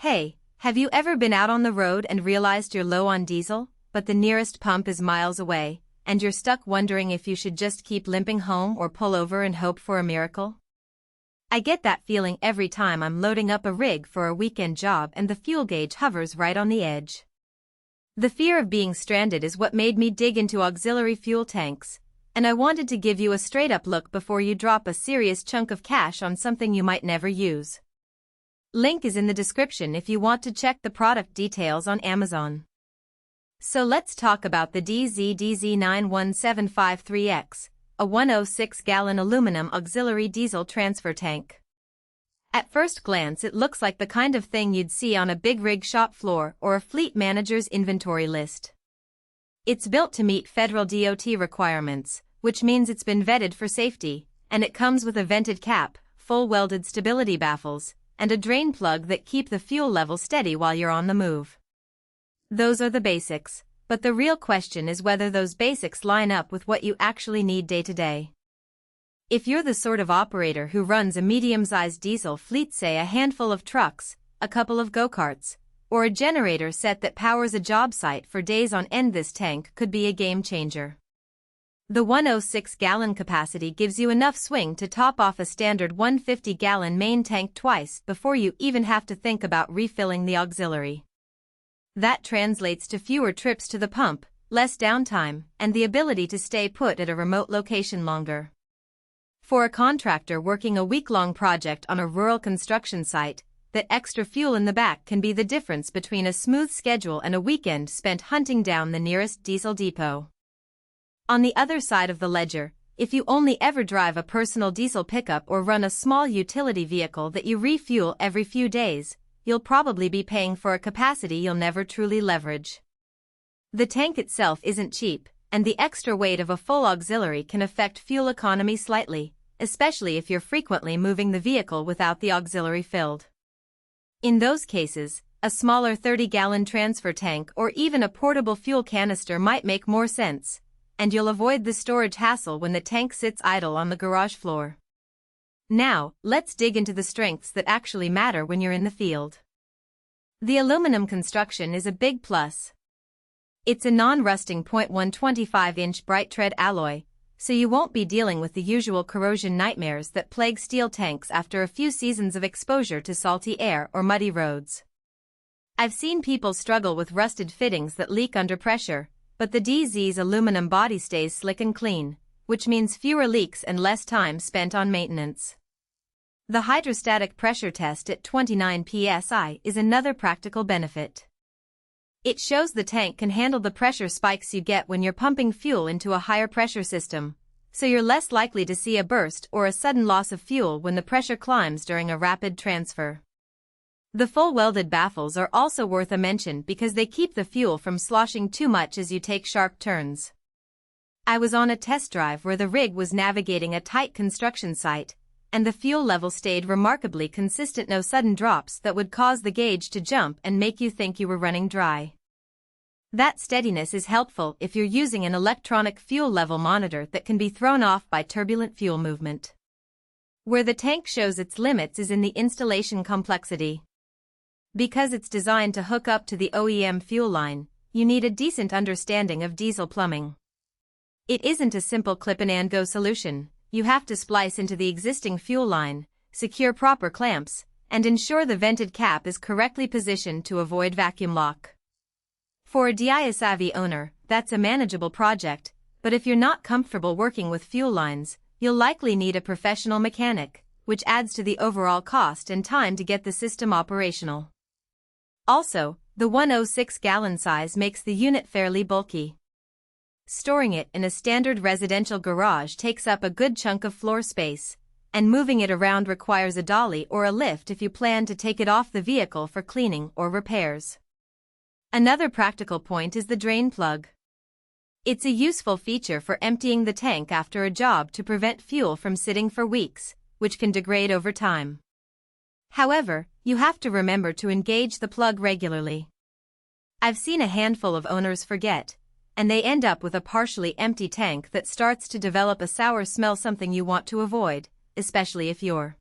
Hey, have you ever been out on the road and realized you're low on diesel, but the nearest pump is miles away, and you're stuck wondering if you should just keep limping home or pull over and hope for a miracle? I get that feeling every time I'm loading up a rig for a weekend job and the fuel gauge hovers right on the edge. The fear of being stranded is what made me dig into auxiliary fuel tanks, and I wanted to give you a straight-up look before you drop a serious chunk of cash on something you might never use. Link is in the description if you want to check the product details on Amazon. So let's talk about the Dee Zee DZ91753X, a 106-gallon aluminum auxiliary diesel transfer tank. At first glance it looks like the kind of thing you'd see on a big rig shop floor or a fleet manager's inventory list. It's built to meet federal DOT requirements, which means it's been vetted for safety, and it comes with a vented cap, full welded stability baffles, and a drain plug that keep the fuel level steady while you're on the move. Those are the basics, but the real question is whether those basics line up with what you actually need day to day. If you're the sort of operator who runs a medium-sized diesel fleet, say a handful of trucks, a couple of go-karts, or a generator set that powers a job site for days on end, this tank could be a game changer. The 106-gallon capacity gives you enough swing to top off a standard 150-gallon main tank twice before you even have to think about refilling the auxiliary. That translates to fewer trips to the pump, less downtime, and the ability to stay put at a remote location longer. For a contractor working a week-long project on a rural construction site, that extra fuel in the back can be the difference between a smooth schedule and a weekend spent hunting down the nearest diesel depot. On the other side of the ledger, if you only ever drive a personal diesel pickup or run a small utility vehicle that you refuel every few days, you'll probably be paying for a capacity you'll never truly leverage. The tank itself isn't cheap, and the extra weight of a full auxiliary can affect fuel economy slightly, especially if you're frequently moving the vehicle without the auxiliary filled. In those cases, a smaller 30-gallon transfer tank or even a portable fuel canister might make more sense, and you'll avoid the storage hassle when the tank sits idle on the garage floor. Now, let's dig into the strengths that actually matter when you're in the field. The aluminum construction is a big plus. It's a non-rusting 0.125-inch bright tread alloy, so you won't be dealing with the usual corrosion nightmares that plague steel tanks after a few seasons of exposure to salty air or muddy roads. I've seen people struggle with rusted fittings that leak under pressure, but the Dee Zee's aluminum body stays slick and clean, which means fewer leaks and less time spent on maintenance. The hydrostatic pressure test at 29 psi is another practical benefit. It shows the tank can handle the pressure spikes you get when you're pumping fuel into a higher pressure system, so you're less likely to see a burst or a sudden loss of fuel when the pressure climbs during a rapid transfer. The full welded baffles are also worth a mention because they keep the fuel from sloshing too much as you take sharp turns. I was on a test drive where the rig was navigating a tight construction site, and the fuel level stayed remarkably consistent, no sudden drops that would cause the gauge to jump and make you think you were running dry. That steadiness is helpful if you're using an electronic fuel level monitor that can be thrown off by turbulent fuel movement. Where the tank shows its limits is in the installation complexity. Because it's designed to hook up to the OEM fuel line, you need a decent understanding of diesel plumbing. It isn't a simple clip-and-go solution. You have to splice into the existing fuel line, secure proper clamps, and ensure the vented cap is correctly positioned to avoid vacuum lock. For a DIY-savvy owner, that's a manageable project, but if you're not comfortable working with fuel lines, you'll likely need a professional mechanic, which adds to the overall cost and time to get the system operational. Also, the 106-gallon size makes the unit fairly bulky. Storing it in a standard residential garage takes up a good chunk of floor space, and moving it around requires a dolly or a lift if you plan to take it off the vehicle for cleaning or repairs. Another practical point is the drain plug. It's a useful feature for emptying the tank after a job to prevent fuel from sitting for weeks, which can degrade over time. However, you have to remember to engage the plug regularly. I've seen a handful of owners forget, and they end up with a partially empty tank that starts to develop a sour smell, something you want to avoid, especially if you're